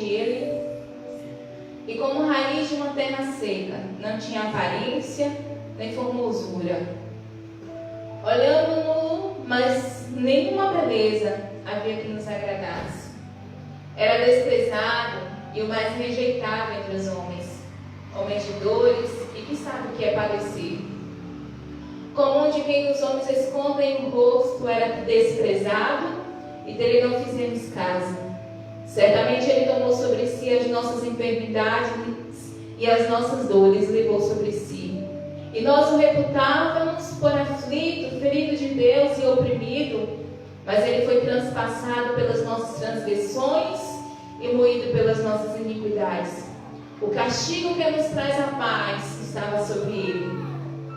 ele, e como raiz de uma terra seca, não tinha aparência nem formosura. Olhando-no, mas nenhuma beleza havia que nos agradasse. Era desprezado e o mais rejeitado entre os homens, homens de dores e que sabe o que é padecer. Como um de quem os homens escondem o rosto, era desprezado e dele não fizemos caso. Certamente ele tomou sobre si as nossas enfermidades e as nossas dores levou sobre si. E nós o reputávamos por aflito, ferido de Deus e oprimido, mas ele foi transpassado pelas nossas transgressões e moído pelas nossas iniquidades. O castigo que nos traz a paz estava sobre ele,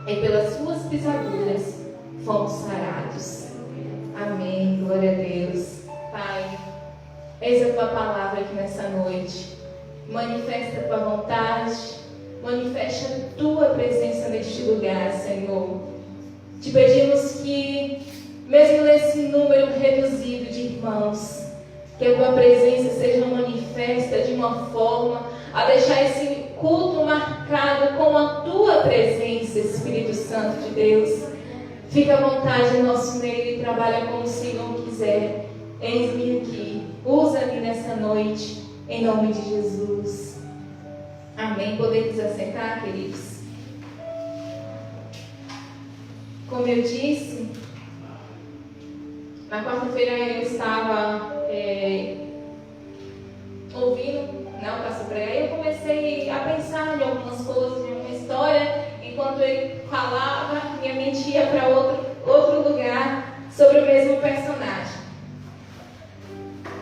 e pelas suas pisaduras fomos sarados. Amém. Glória a Deus. Pai, eis a tua palavra aqui nessa noite. Manifesta a tua vontade, manifesta a tua presença neste lugar, Senhor. Te pedimos que, mesmo nesse número reduzido de irmãos, que a tua presença seja manifesta de uma forma a deixar esse culto marcado com a tua presença, Espírito Santo de Deus. Fica à vontade em nosso meio e trabalha como o Senhor quiser. Eis-me aqui. Usa-me nessa noite, em nome de Jesus. Amém. Podemos assentar, queridos? Como eu disse, na quarta-feira eu estava ouvindo o pastor pregar, e eu comecei a pensar em algumas coisas, em uma história. Enquanto ele falava, minha mente ia para outro lugar sobre o mesmo personagem.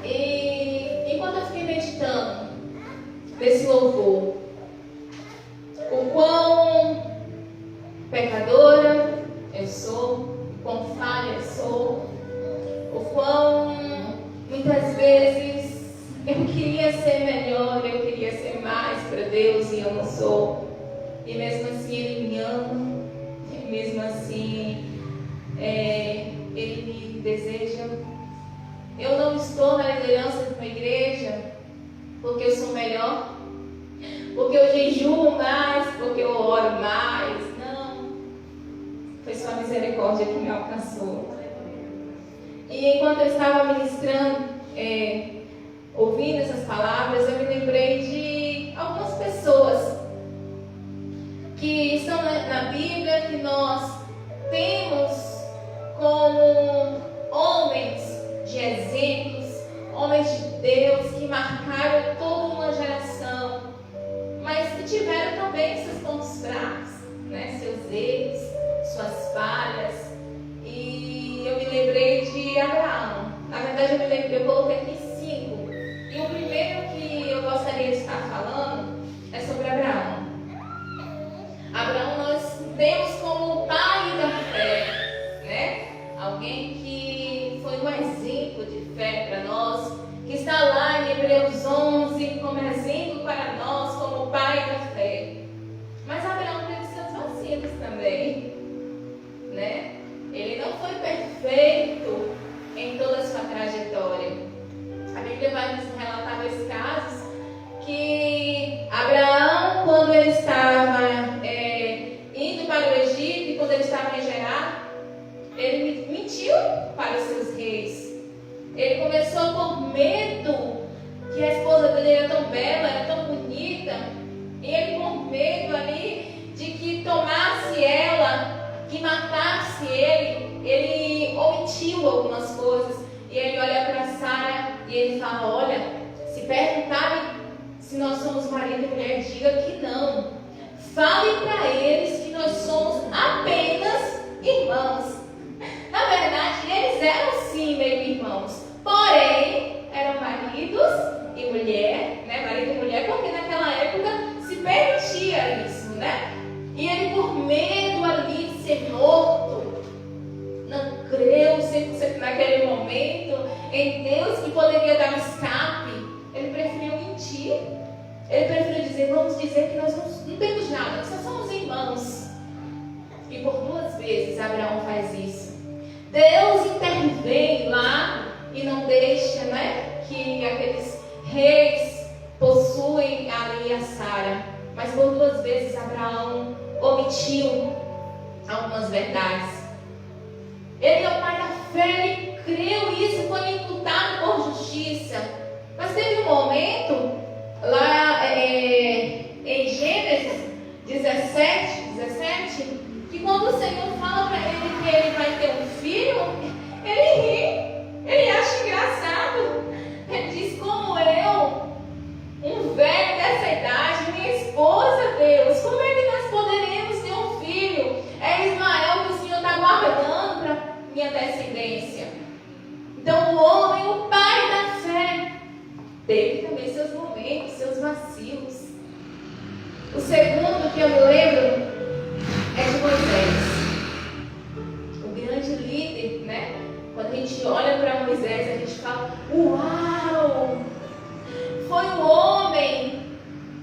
E enquanto eu fiquei meditando nesse louvor, o quão pecadora eu sou, o quão falha eu sou, o quão muitas vezes eu queria ser melhor, eu queria ser mais para Deus e eu não sou. E mesmo assim Ele me ama, e mesmo assim Ele me deseja. Eu não estou na liderança de uma igreja porque eu sou melhor, porque eu jejuo mais, porque eu oro mais. Não, foi só a misericórdia que me alcançou. E enquanto eu estava ministrando, ouvindo essas palavras, eu me lembrei de algumas pessoas que estão na Bíblia, que nós temos como homens de exemplos, homens de Deus, que marcaram toda uma geração, mas que tiveram também seus pontos fracos, né? Seus erros, suas falhas. E eu me lembrei de Abraão. Na verdade, eu coloquei aqui 5. E o primeiro que eu gostaria de estar falando é sobre Abraão. Abraão nós temos como pai da fé, né? Alguém que foi um exemplo de fé para nós, que está lá em Hebreus 11 como exemplo para nós, como pai da fé. Mas Abraão teve seus vacilos também, né? Ele não foi perfeito em toda a sua trajetória. A Bíblia vai nos relatar dois casos que Abraão, quando ele estava indo para o Egito e quando ele estava em Gerar, ele mentiu para os seus reis. Ele começou por medo que a esposa dele era tão bela, era tão bonita, e ele por medo ali de que tomasse ela, que matasse ele omitiu algumas coisas. E ele olha para Sara e ele fala: olha, se perguntarem se nós somos marido e mulher, diga que não. Fale para eles que nós somos apenas irmãos. Na verdade, eles eram sim meio irmãos, porém eram maridos e mulher, né? Marido e mulher, porque naquela época se permitia isso, né? E ele, por medo ali de ser morto, não creu 100% naquele momento em Deus, que poderia dar um escape. Ele preferiu mentir. Ele preferiu dizer: vamos dizer que nós não temos nada, nós só somos irmãos. E por 2 vezes Abraão faz isso. Deus intervém lá e não deixa, né, que aqueles reis ali a Sara, mas por 2 vezes Abraão omitiu algumas verdades. Ele é o pai da fé, ele creu isso, foi imputado por justiça. Mas teve um momento lá em Gênesis 17, que quando o Senhor fala para ele que ele vai ter um filho, ele ri, ele acha engraçado. Ele diz: como eu, um velho dessa idade, minha esposa, Deus, como é que nós poderíamos ter um filho? É Ismael que o Senhor está guardando para minha descendência. Então o homem, o pai da fé, teve também seus momentos, seus vacilos. O segundo que eu me lembro é de Moisés, o grande líder, né? Quando a gente olha para Moisés, a gente fala: uau! Foi o homem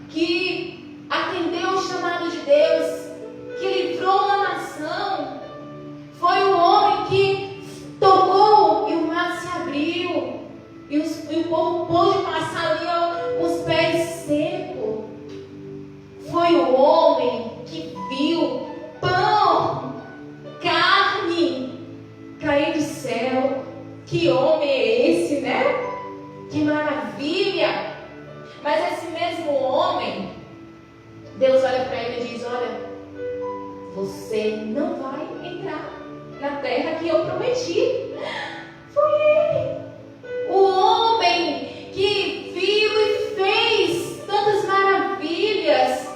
que atendeu o chamado de Deus, que livrou uma nação. Foi o homem que tocou e o mar se abriu, e o povo pôde passar ali os pés secos. Foi o homem que viu pão, carne cair do céu. Que homem é esse, né? Que maravilha! Mas esse mesmo homem, Deus olha para ele e diz: olha, você não vai entrar na terra que eu prometi. Foi ele, o homem que viu e fez tantas maravilhas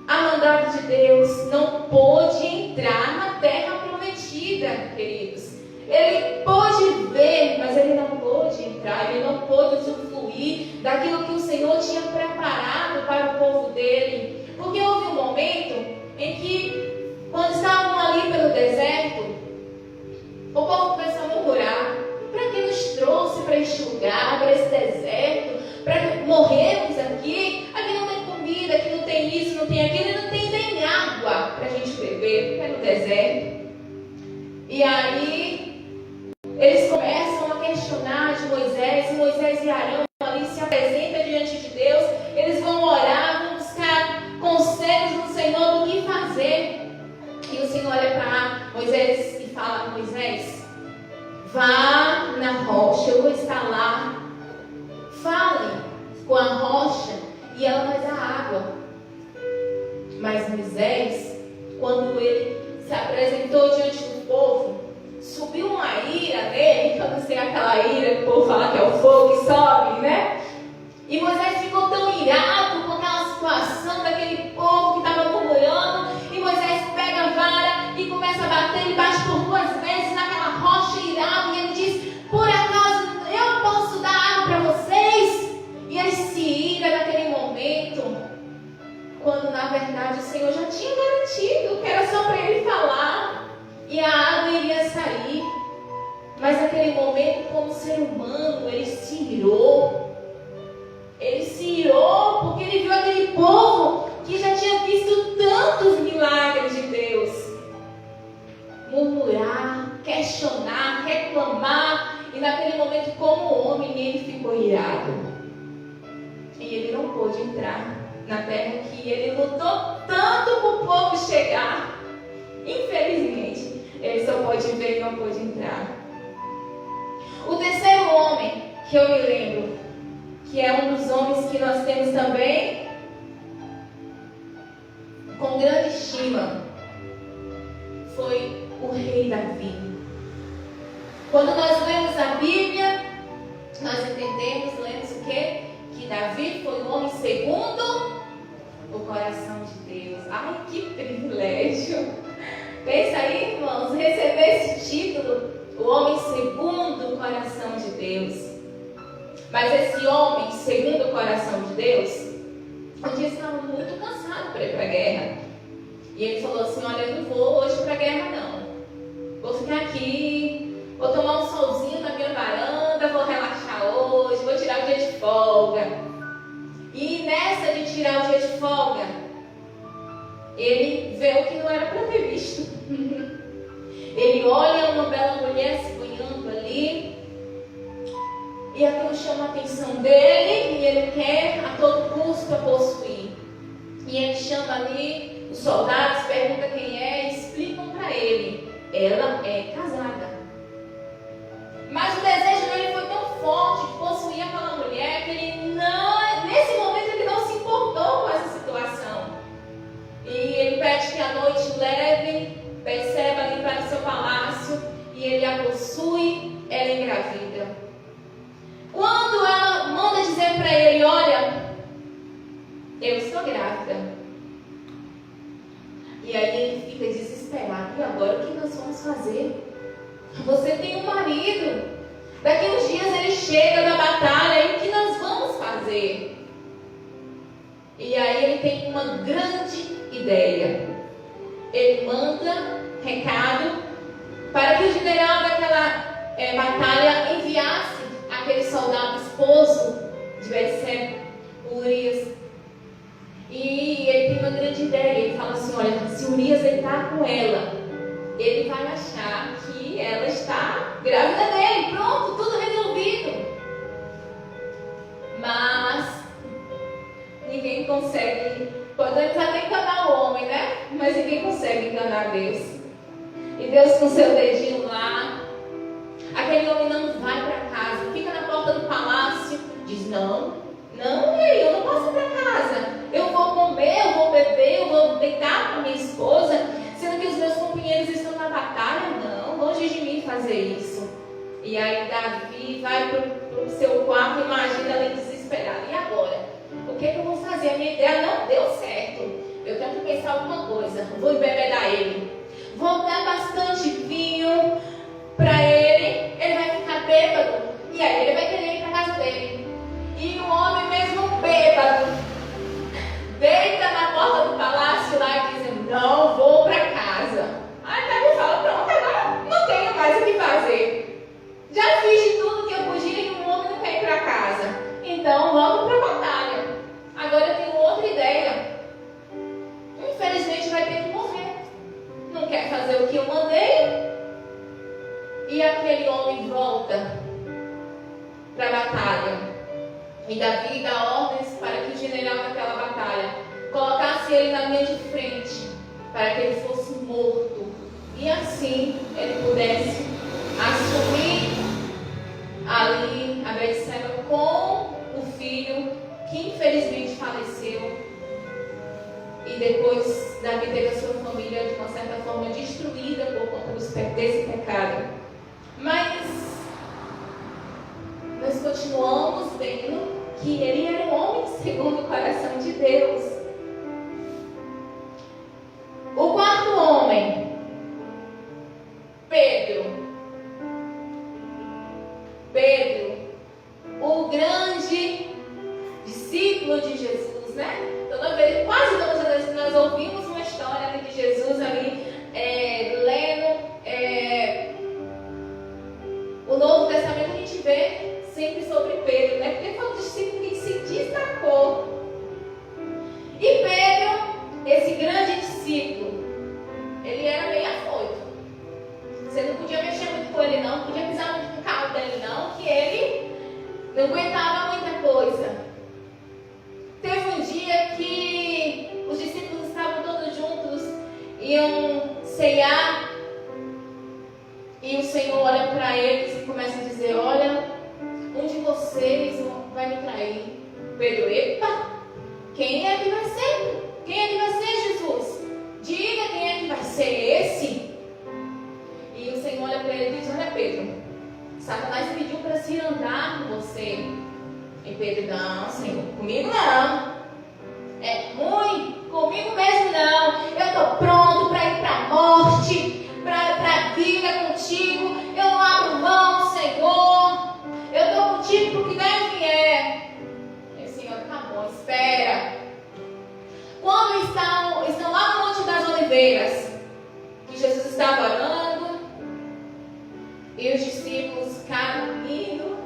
a mandado de Deus, não pôde entrar na terra prometida, queridos. Ele pôde ver, mas ele não pôde entrar, ele não pôde usufruir daquilo que o Senhor tinha preparado para o povo dele. Porque houve um momento em que, quando estavam ali pelo deserto, o povo começou a murmurar: para que nos trouxe para este lugar, para esse deserto, para morrermos aqui? Aqui não tem comida, aqui não tem isso, não tem aquilo, e não tem nem água para a gente beber, porque é no deserto. E aí eles começam a questionar de Moisés, e Moisés e Arão ali se apresentam diante de Deus. Eles vão orar, vão buscar conselhos do Senhor do que fazer. E o Senhor olha para Moisés e fala: Moisés, vá na rocha, eu vou estar lá. Fale com a rocha e ela vai dar água. Mas Moisés, quando ele se apresentou diante do povo, subiu uma ira nele, que eu não sei aquela ira que o povo fala que é o fogo que sobe, né? E Moisés ficou tão irado com aquela situação daquele povo que estava murmurando. E Moisés pega a vara e começa a bater, ele bate por 2 vezes naquela rocha irado. E ele diz: por acaso eu posso dar água para vocês? E ele se ira naquele momento, quando na verdade o Senhor já tinha garantido que era só para ele falar e a água iria sair. Mas naquele momento, como ser humano, ele se irou. Ele se irou porque ele viu aquele povo que já tinha visto tantos milagres de Deus murmurar, questionar, reclamar. E naquele momento, como homem, ele ficou irado. E ele não pôde entrar na terra que ele lutou tanto para o povo chegar. Infelizmente, ele só pode ver e não pôde entrar. O terceiro homem que eu me lembro, que é um dos homens que nós temos também com grande estima, foi o rei Davi. Quando nós lemos a Bíblia, nós entendemos, lemos o quê? Que Davi foi o homem segundo o coração de Deus. Ai, que privilégio! Pensa aí, irmãos, receber esse título, o homem segundo o coração de Deus. Mas esse homem segundo o coração de Deus, um dia estava muito cansado para ir para a guerra. E ele falou assim: olha, eu não vou hoje para a guerra não. Vou ficar aqui, vou tomar um solzinho na minha varanda, vou relaxar hoje, vou tirar o dia de folga. E nessa de tirar o dia de folga, ele vê o que não era para ter visto. Ele olha uma bela mulher se banhando ali, e aquilo chama a atenção dele, e ele quer a todo custo a chama ali os soldados, pergunta quem é e explicam para ele. Ela é casada. Mas o desejo dele foi tão forte, que possuía aquela mulher, que ele não, nesse momento ele não se importou com essa situação. E ele pede que a noite leve Betseba ali para o seu palácio, e ele a possui, ela engravida. Quando ela manda dizer para ele, olha, eu estou grávida. E aí ele fica desesperado. E agora o que nós vamos fazer? Você tem um marido. Daqui uns dias ele chega da batalha. E o que nós vamos fazer? E aí ele tem uma grande ideia. Ele manda recado para que o general daquela batalha enviasse aquele soldado esposo de Betseba, Urias. E ele tem uma grande ideia. Ele fala assim, olha, se Urias está com ela, ele vai achar que ela está grávida dele. Pronto, tudo resolvido. Mas ninguém consegue. Podemos até enganar o homem, né? Mas ninguém consegue enganar Deus. E Deus com seu dedinho lá, aquele homem não vai para casa, fica na porta do palácio, diz, não, eu não posso ir para casa. Eu vou comer, eu vou beber, eu vou deitar com minha esposa, sendo que os meus companheiros estão na batalha. Não, longe de mim fazer isso. E aí Davi vai para o seu quarto, imagina ali desesperado. E agora? O que eu vou fazer? A minha ideia não deu certo. Eu tenho que pensar alguma coisa. Vou embebedar ele. Vou dar bastante vinho para ele. Ele vai ficar bêbado. E aí ele vai querer ir para casa dele. E o homem mesmo bêbado deita na porta do palácio lá e diz, não vou para casa. Aí Davi fala, pronto, agora não tenho mais o que fazer. Já fiz de tudo que eu podia e o homem não quer ir para casa. Então vamos para a batalha. Agora eu tenho outra ideia. Infelizmente vai ter que morrer. Não quer fazer o que eu mandei. E aquele homem volta para a batalha. E Davi dá ordens para que o general daquela batalha colocasse ele na linha de frente, para que ele fosse morto. E assim ele pudesse assumir ali a Betseba com o filho que infelizmente faleceu. E depois Davi teve a sua família de uma certa forma destruída por conta desse pecado. Mas nós continuamos vendo que ele era um homem segundo o coração de Deus. O quarto homem, Pedro, o grande discípulo de Jesus, né? Toda vez, quase todas as vezes que nós ouvimos uma história ali de Jesus ali, lendo o Novo Testamento, a gente vê sempre sobre Pedro, né? Porque foi um discípulo que se destacou. E Pedro, esse grande discípulo, ele era meio afoito. Você não podia mexer muito com ele não, não podia pisar muito no carro dele não, que ele não aguentava muita coisa. Teve um dia que os discípulos estavam todos juntos, iam ceiar, e o Senhor olha para eles e começa a dizer, olha, um de vocês vai me trair. Pedro, epa, quem é que vai ser? Quem é que vai ser, Jesus? Diga quem é que vai ser esse. E o Senhor olha para ele e diz, olha Pedro, Satanás pediu para se andar com você. E Pedro, não Senhor, comigo não. É ruim, comigo mesmo não. Eu estou pronto para ir para a morte, para a vida contigo. Eu não abro mão, Senhor. Eu estou contigo porque der o que é. E o Senhor, tá bom, espera. Quando estão lá no Monte das Oliveiras, que Jesus estava orando, e os discípulos ficaram indo,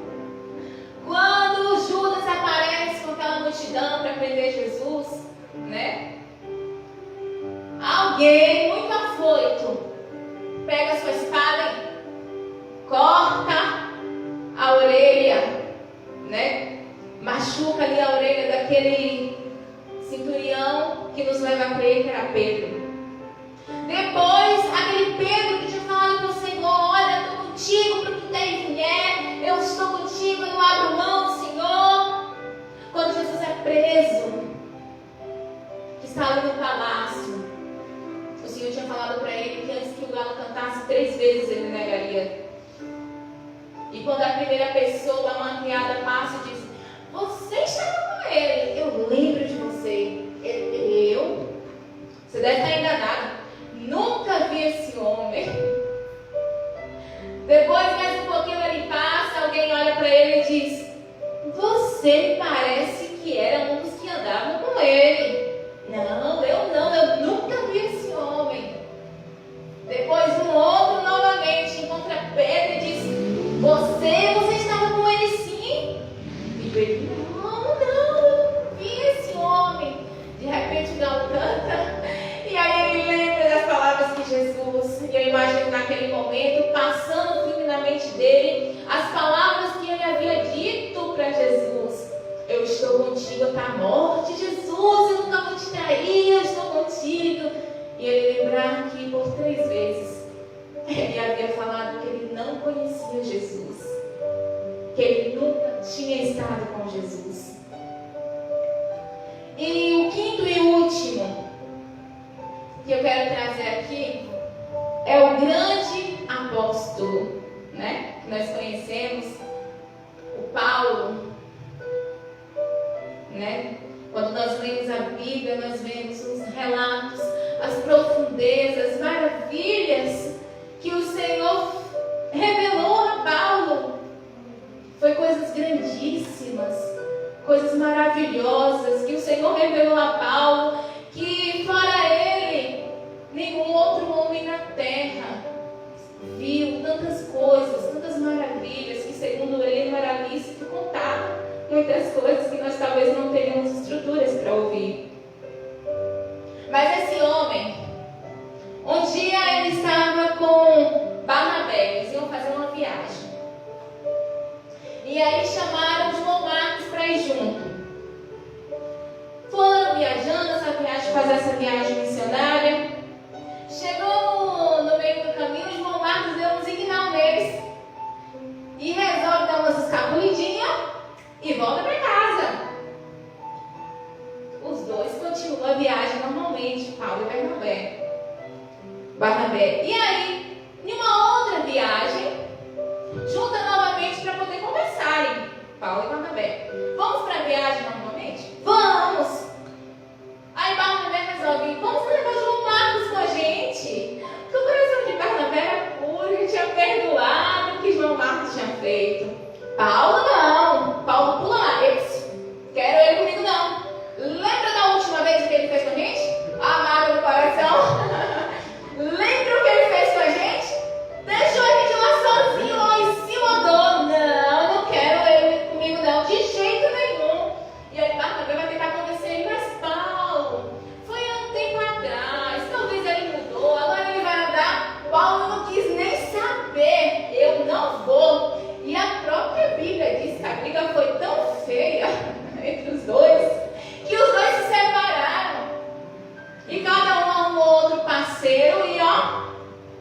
quando Judas aparece com aquela multidão para prender Jesus, né? Alguém muito afoito pega a sua espada e corta a orelha, né? Machuca ali a orelha daquele Centurião que nos leva a crer que era Pedro. Depois, aquele Pedro que tinha falado com o Senhor: olha, eu estou contigo para o que der e vier, eu estou contigo, eu não abro mão do Senhor. Quando Jesus é preso, que está ali no palácio, o Senhor tinha falado para ele que antes que o galo cantasse 3 vezes ele negaria. E quando a primeira pessoa, uma criada, passa e diz: você estava com ele, eu lembro de você. Eu? Você deve estar enganado. Nunca vi esse homem. Depois, mais um pouquinho, ele passa, alguém olha para ele e diz: você parece que era um dos que andavam com ele. Não, eu nunca vi esse homem. Depois, um outro novamente encontra Pedro e diz: você estava com ele sim? E Pedro: não vi esse homem. De repente o galo canta, e aí ele lembra das palavras que Jesus, e eu imagino naquele momento, passando na mente dele, as palavras que ele havia dito para Jesus: eu estou contigo até a morte, Jesus, eu nunca vou te trair, eu estou contigo. E ele lembrar que por 3 vezes ele havia falado que ele não conhecia Jesus, que ele nunca tinha estado com Jesus. E o quinto e último que eu quero trazer aqui é o grande apóstolo, né? Que nós conhecemos, o Paulo, né? Quando nós lemos a Bíblia, nós vemos os relatos, as profundezas, as maravilhas que o Senhor revelou a Paulo. Foi coisas grandíssimas, coisas maravilhosas que o Senhor revelou a Paulo, que fora ele, nenhum outro homem na terra viu tantas coisas, tantas maravilhas, que segundo ele não era lícito contar muitas coisas que nós talvez não teríamos estruturas para ouvir. Mas esse homem, um dia ele estava com Barnabé, eles iam fazer uma viagem. E aí chamaram João Marcos para ir junto. Foram viajando fazer essa viagem missionária. Chegou no meio do caminho, João Marcos deu um signal neles e resolve dar umas escapulidinhas e volta para casa. Os dois continuam a viagem normalmente, Paulo e Barnabé. E aí, em uma outra viagem, junta novamente para poder conversarem, Paulo e Barnabé. Vamos para a viagem novamente? Vamos! Aí Barnabé resolve: vamos levar João Marcos com a gente. Porque o coração de Barnabé era puro, ele tinha perdoado o que João Marcos tinha feito. Paulo não. Paulo pula lá. Quero ele comigo não. Lembra da última vez que ele fez com a gente? A mágoa do coração. Lembra o que ele fez com a gente? Deixou a gente lá sozinho, ó, e se mandou. Não quero ele comigo não, de jeito nenhum. E aí Barnabé vai tentar convencer ele: mas Paulo, foi há um tempo atrás, talvez ele mudou, agora ele vai andar. Paulo não quis nem saber: eu não vou. E a própria Bíblia diz que a briga foi tão feia entre os dois, que os dois se separaram. E cada um arrumou outro parceiro e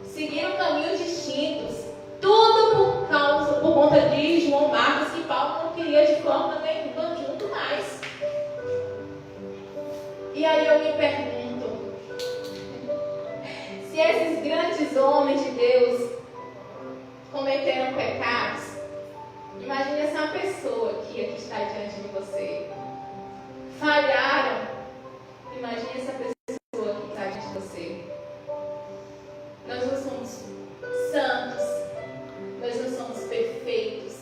seguiram caminhos distintos. Tudo por conta de João Marcos, que Paulo não queria de forma nenhuma junto mais. E aí eu me pergunto, se esses grandes homens de Deus cometeram pecados, imagine essa pessoa aqui que está diante de você. Falharam. Imagine essa pessoa que está diante de você. Nós não somos santos. Nós não somos perfeitos.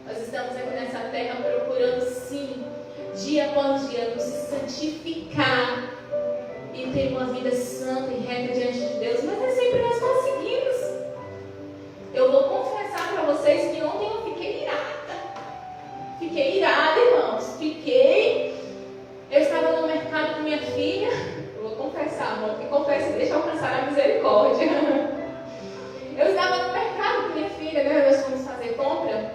Nós estamos aqui nessa terra procurando, sim, dia após dia, nos santificar e ter uma vida santa e reta diante de Deus. Mas nem sempre nós conseguimos. Eu vou confessar para vocês que ontem eu fiquei irada. Fiquei irada, irmãos. Eu estava no mercado com minha filha. Eu vou confessar, amor, que confesso, deixa eu alcançar a misericórdia. Eu estava no mercado com minha filha, né? Nós fomos fazer compra.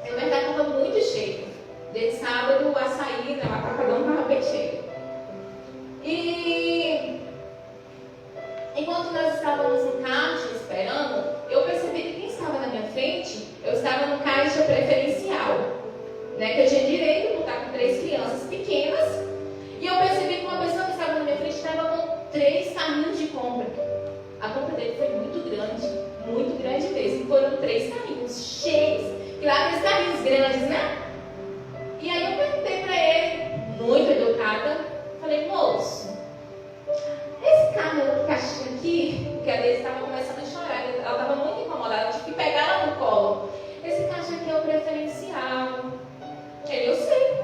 E o mercado estava muito cheio. Desde sábado, o açaí, né? O atacadão estava bem cheio. enquanto nós estávamos no caixa esperando, eu percebi que quem estava na minha frente, eu estava no caixa preferencial, né, que eu tinha direito por estar com 3 crianças pequenas, e eu percebi que uma pessoa que estava na minha frente estava com 3 carrinhos de compra. A compra dele foi muito grande mesmo. Foram 3 carrinhos cheios, e lá aqueles carrinhos grandes, né? E aí eu perguntei para ele, muito educada, falei, moço, esse carro caixinha aqui, porque a Deise estava começando a chorar, ela estava muito incomodada, eu tive que pegar ela no colo. Esse caixa aqui é o preferencial. Ele, eu sei,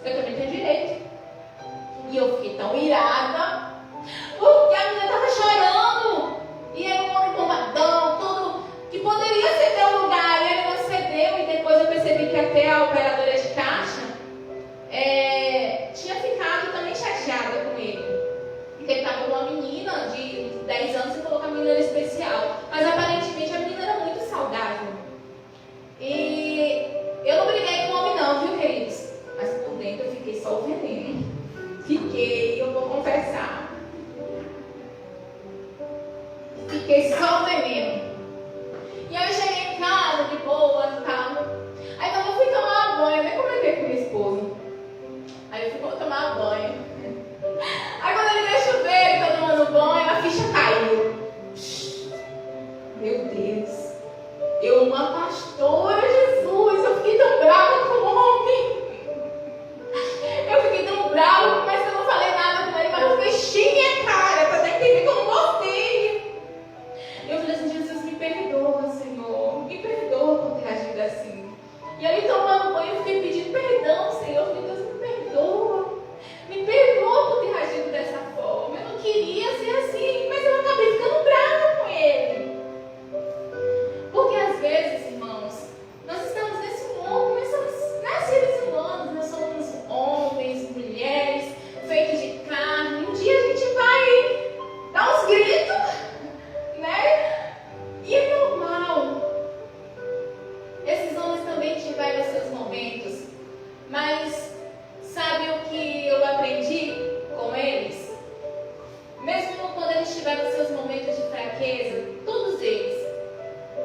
eu também tenho direito. E eu fiquei tão irada, porque a menina estava chorando, e era um homem bombadão, tudo, que poderia ceder o lugar, e ele não cedeu, e depois eu percebi que até a operadora de caixa tinha ficado também chateada com ele. Porque ele estava com uma menina de 10 anos e colocou a menina era especial. Mas aparentemente a menina era muito saudável. E eu não briguei com o homem não, viu, queridos? Mas por dentro eu fiquei só o veneno. Eu vou confessar. Fiquei só o veneno. E aí eu cheguei em casa de boa, calma. Aí quando eu fui tomar banho, eu nem comentei com minha esposa. Aí eu fui tomar banho. Aí quando ele deu chuveiro, eu tomando banho, a ficha caiu. Meu Deus. Eu, uma pastora, Jesus, eu fiquei tão brava com o homem. Eu fiquei tão brava, mas eu não falei nada com ele, mas eu fechei minha cara pra entender que eu não gostei. Eu falei assim, Jesus, me perdoa, Senhor. Me perdoa por ter agido assim. E aí, tomando banho, eu fiquei pedindo perdão, Senhor. Eu falei, Deus, me perdoa. Me perdoa por ter agido dessa forma. Eu não queria ser assim, mas eu acabei ficando brava com ele. Porque às vezes, irmãos, nós estamos nesse mundo, nós somos seres humanos, nós somos homens, mulheres, feitos de carne. Um dia a gente vai dar uns gritos, né? E é normal. Esses homens também tiveram seus momentos, mas sabe o que eu aprendi com eles? Mesmo quando eles tiveram seus momentos de fraqueza, todos eles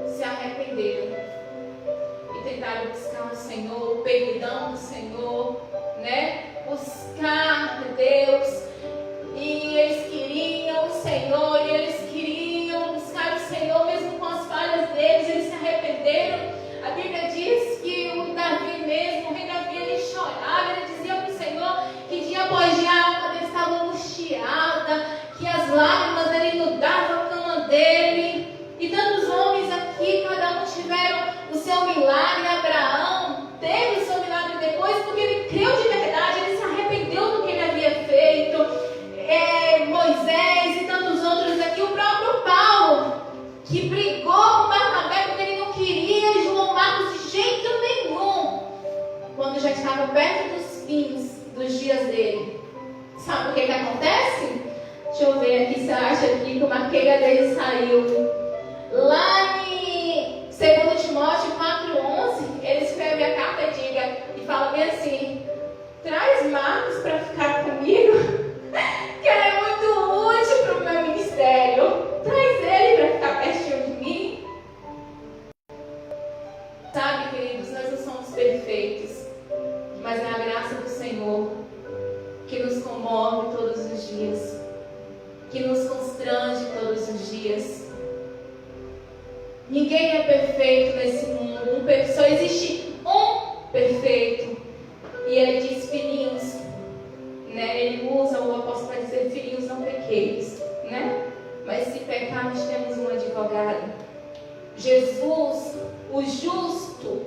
se arrependeram e tentaram buscar o Senhor, o perdão do Senhor, né? Buscar Deus. E eles queriam o Senhor, e eles queriam buscar o Senhor, mesmo com as falhas deles, eles se arrependeram. A Bíblia diz que o Davi mesmo, o rei Davi, ele chorava, ele dizia para o Senhor que dia após dia a alma dele estava angustiada, que as lágrimas dele inundavam a cama dele. E tantos homens aqui, cada um tiveram o seu milagre. Abraão teve o seu milagre depois, porque ele creu de verdade, ele se arrependeu do que ele havia feito. Moisés e tantos outros aqui, o próprio Paulo, que brigou com Barnabé porque ele não queria João Marcos de jeito nenhum, quando já estava perto dos fins dos dias dele. Sabe o que acontece? Deixa eu ver aqui se eu acho aqui que eu marquei a dele saiu. Lá em 2 Timóteo 4,11, ele escreve a carta e fala bem assim: traz Marcos para ficar comigo, que ele é muito útil para o meu ministério. Traz ele para ficar pertinho de mim. Sabe, queridos, nós não somos perfeitos, mas é a graça do Senhor que nos comove todos os dias, que nos constrange todos os dias. Ninguém é perfeito nesse mundo. Só existe um perfeito. E ele diz, filhinhos, né? Ele usa o apóstolo para dizer, filhinhos, não pequeis, né? Mas se pecarmos, temos um advogado. Jesus, o justo.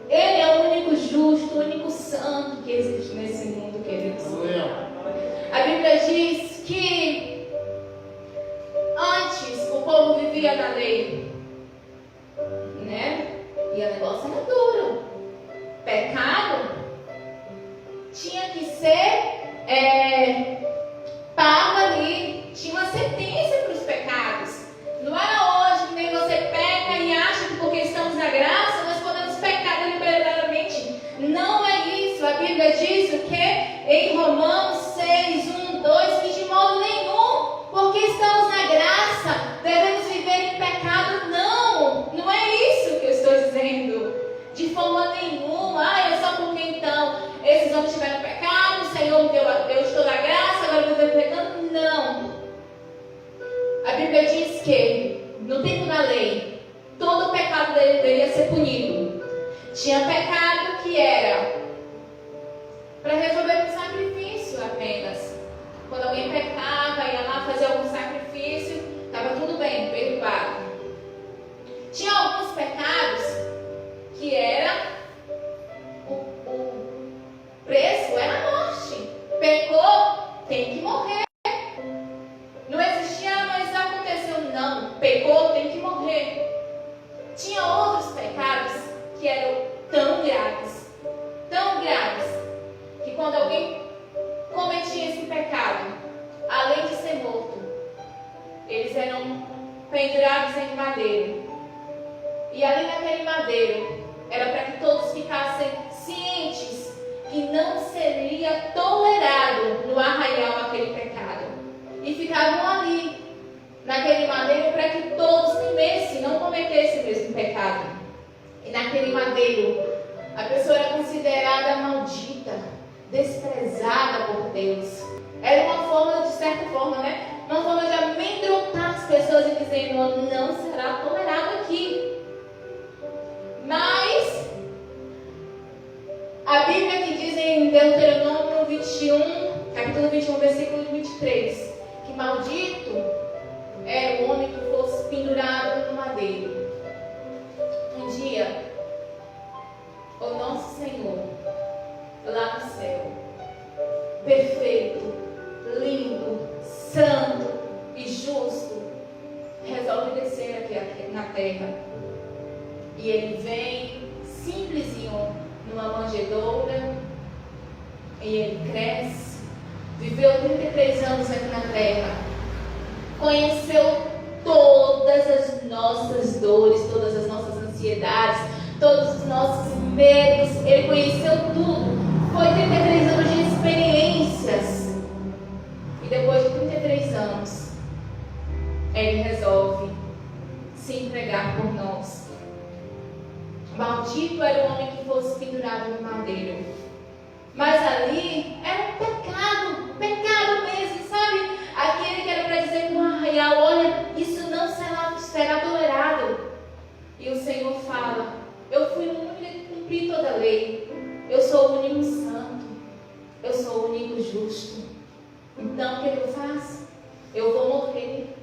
Ele é o único justo, o único santo que existe nesse mundo, queridos. A Bíblia diz que antes o povo vivia na lei, né? E o negócio era duro. Pecado tinha que ser pago ali. Tinha uma sentença para os pecados. Não era hoje que nem você peca e acha que porque estamos na graça nós podemos pecar deliberadamente. Não é isso. A Bíblia diz o que? Em Romanos 6, 1, 2, que de modo nenhum, porque estamos na graça, devemos viver em pecado. Não é isso que eu estou dizendo. De forma nenhuma. É só porque então esses homens tiveram pecado, o Senhor me deu toda a graça, agora eu vou viver pecando. Não. A Bíblia diz que no tempo da lei, todo o pecado dele deveria ser punido. Tinha pecado que era para resolver um sacrifício apenas. Quando alguém pecava, ia lá fazer algum sacrifício, estava tudo bem, perdoado. Tinha alguns pecados que era o preço era a morte. Pecou, tem que morrer. Não existia, mas isso aconteceu. Não, pecou, tem que morrer. Tinha outros pecados que eram tão graves, que quando alguém cometia esse pecado, além de ser morto, eles eram pendurados em madeiro. E ali naquele madeiro, era para que todos ficassem cientes que não seria tolerado no arraial aquele pecado. E ficavam ali, naquele madeiro, para que todos temessem, não cometessem o mesmo pecado. E naquele madeiro, a pessoa era considerada maldita, desprezada por Deus. Era uma forma, de certa forma, uma forma de amedrontar as pessoas e dizer, não será tolerado aqui. Mas a Bíblia que diz em Deuteronômio 21, capítulo 21, versículo 23, que maldito era o homem que fosse pendurado no madeiro. Um dia, o nosso Senhor, lá no céu, perfeito, lindo, santo e justo, resolve descer aqui na terra. E ele vem simplesinho numa manjedoura, e ele cresce, viveu 33 anos aqui na terra, conheceu todas as nossas dores, todas as nossas ansiedades, todos os nossos medos. Ele conheceu tudo. Foi 33 anos de experiências. E depois de 33 anos, ele resolve se entregar por nós. Maldito era o homem que fosse pendurado no madeiro. Mas ali era um pecado mesmo, sabe? Aquele que era para dizer com o arraial, olha, isso não será tolerado. E o Senhor fala, eu fui o único que cumpri toda a lei. Eu sou o único santo. Eu sou o único justo. Então, o que eu faço? Eu vou morrer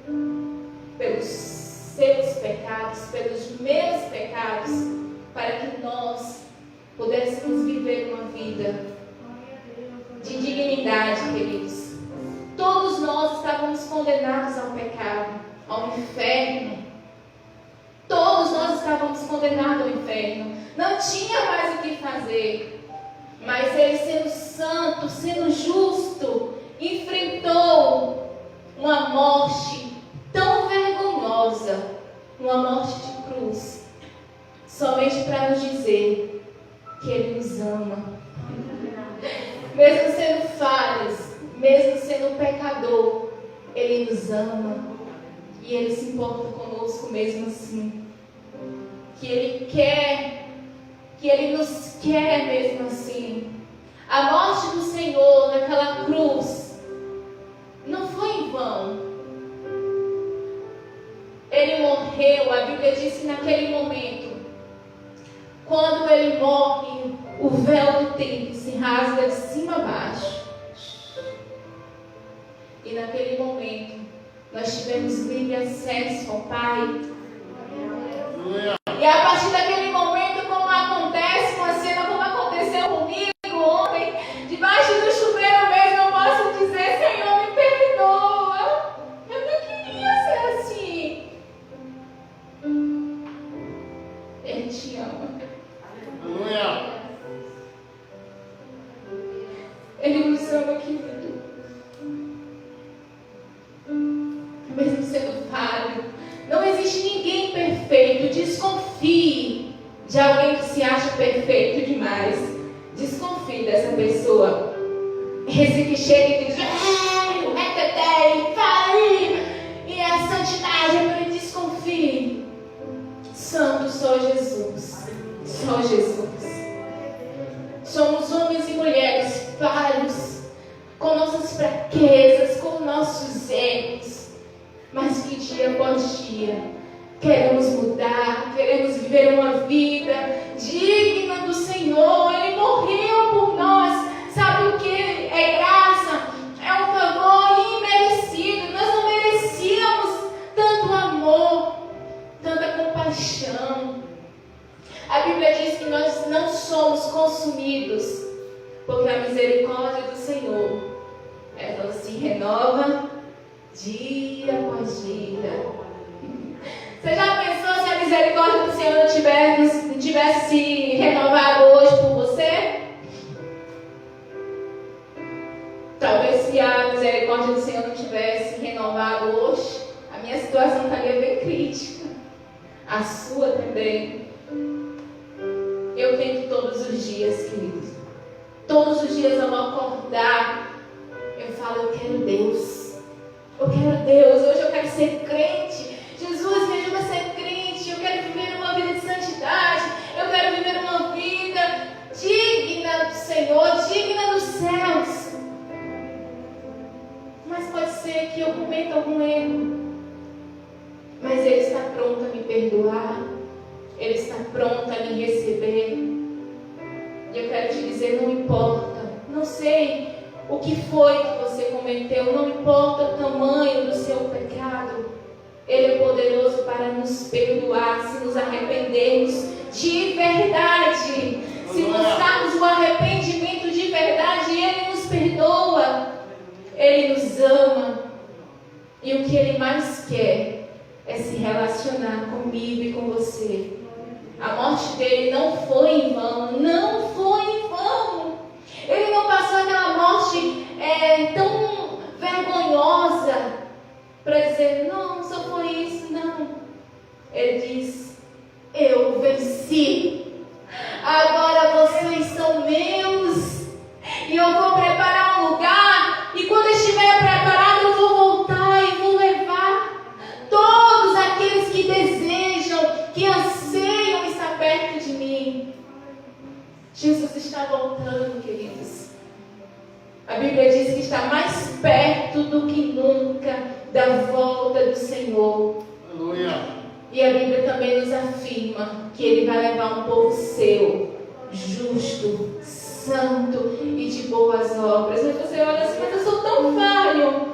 pelos seus pecados, pelos meus pecados, para que nós pudéssemos viver uma vida de dignidade, queridos. Todos nós estávamos condenados ao pecado, ao inferno. Todos nós estávamos condenados ao inferno. Não tinha mais o que fazer. Mas ele, sendo santo, sendo justo, enfrentou uma morte tão vergonhosa, uma morte de cruz, somente para nos dizer que ele nos ama. Mesmo sendo falhos, mesmo sendo pecador, ele nos ama. E ele se importa conosco mesmo assim. Que ele quer, que ele nos quer mesmo assim. A morte do Senhor naquela cruz não foi em vão. Ele morreu, a Bíblia diz que naquele momento, quando ele morre, o véu do templo se rasga de cima a baixo. E naquele momento, nós tivemos livre acesso ao Pai. E a partir daquele momento, como acontece uma cena como aconteceu comigo ontem, debaixo do chuveiro mesmo, eu posso dizer, Senhor, me perdoa. Eu não queria ser assim. Ele te ama. Aleluia. Ele nos ama, querido. Mesmo sendo falho, não existe ninguém perfeito. Desconfie de alguém que se acha perfeito demais. Desconfie dessa pessoa. Esse que chega e diz, o reteté, fala aí, e a santidade é Só Jesus. Somos homens e mulheres falhos, com nossas fraquezas, com nossos erros, mas que dia após dia queremos mudar, queremos viver uma vida digna do Senhor. Ele morreu por nós. Sabe o que é graça? É um favor imerecido. Nós não merecíamos tanto amor, tanta compaixão. A Bíblia diz que nós não somos consumidos, porque a misericórdia do Senhor, ela se renova dia após dia. Você já pensou se a misericórdia do Senhor não tivesse se renovado hoje por você? Talvez se a misericórdia do Senhor não tivesse renovado hoje, a minha situação estaria bem crítica. A sua também. Eu tento todos os dias, queridos. Todos os dias ao acordar, eu falo, eu quero Deus. Eu quero Deus. Hoje eu quero ser crente. Jesus, me ajuda a ser crente. Eu quero viver uma vida de santidade. Eu quero viver uma vida digna do Senhor, digna dos céus. Mas pode ser que eu cometa algum erro. Mas Ele está pronto a me perdoar. Ele está pronto a me receber. E eu quero te dizer, não importa. Não sei o que foi que você cometeu. Não importa o tamanho do seu pecado. Ele é poderoso para nos perdoar se nos arrependermos de verdade. Se buscarmos o arrependimento de verdade, Ele nos perdoa. Ele nos ama. E o que Ele mais quer é se relacionar comigo e com você. A morte dele não foi em vão. Não foi em vão. Ele não passou aquela morte tão vergonhosa para dizer, não, só foi isso, não. Ele diz, eu venci. Agora vocês são meus. E eu vou preparar um lugar. E quando estiver preparado, eu vou voltar e vou levar todos aqueles que desejam, que anseiam estar perto de mim. Jesus está voltando, queridos. A Bíblia diz que está mais perto do que nunca da volta do Senhor. Aleluia. E a Bíblia também nos afirma que Ele vai levar um povo seu, justo, santo e de boas obras. Mas você olha assim, mas eu sou tão falho.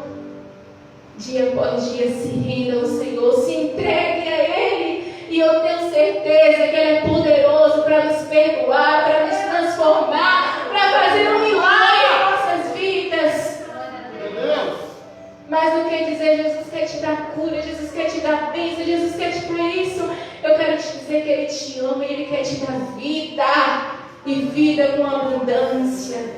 Dia após dia se renda ao Senhor, se entregue a Ele. E eu tenho certeza que Ele é poderoso para nos perdoar, para nos transformar, para fazer um milagre em nossas vidas. Mais do que dizer, Jesus quer te dar cura, Jesus quer te dar bênção, Jesus quer te dar isso, eu quero te dizer que Ele te ama e Ele quer te dar vida, e vida com abundância.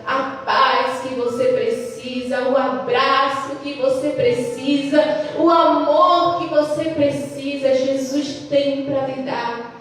A paz que você precisa, o abraço que você precisa, o amor que você precisa, Jesus tem para lhe dar.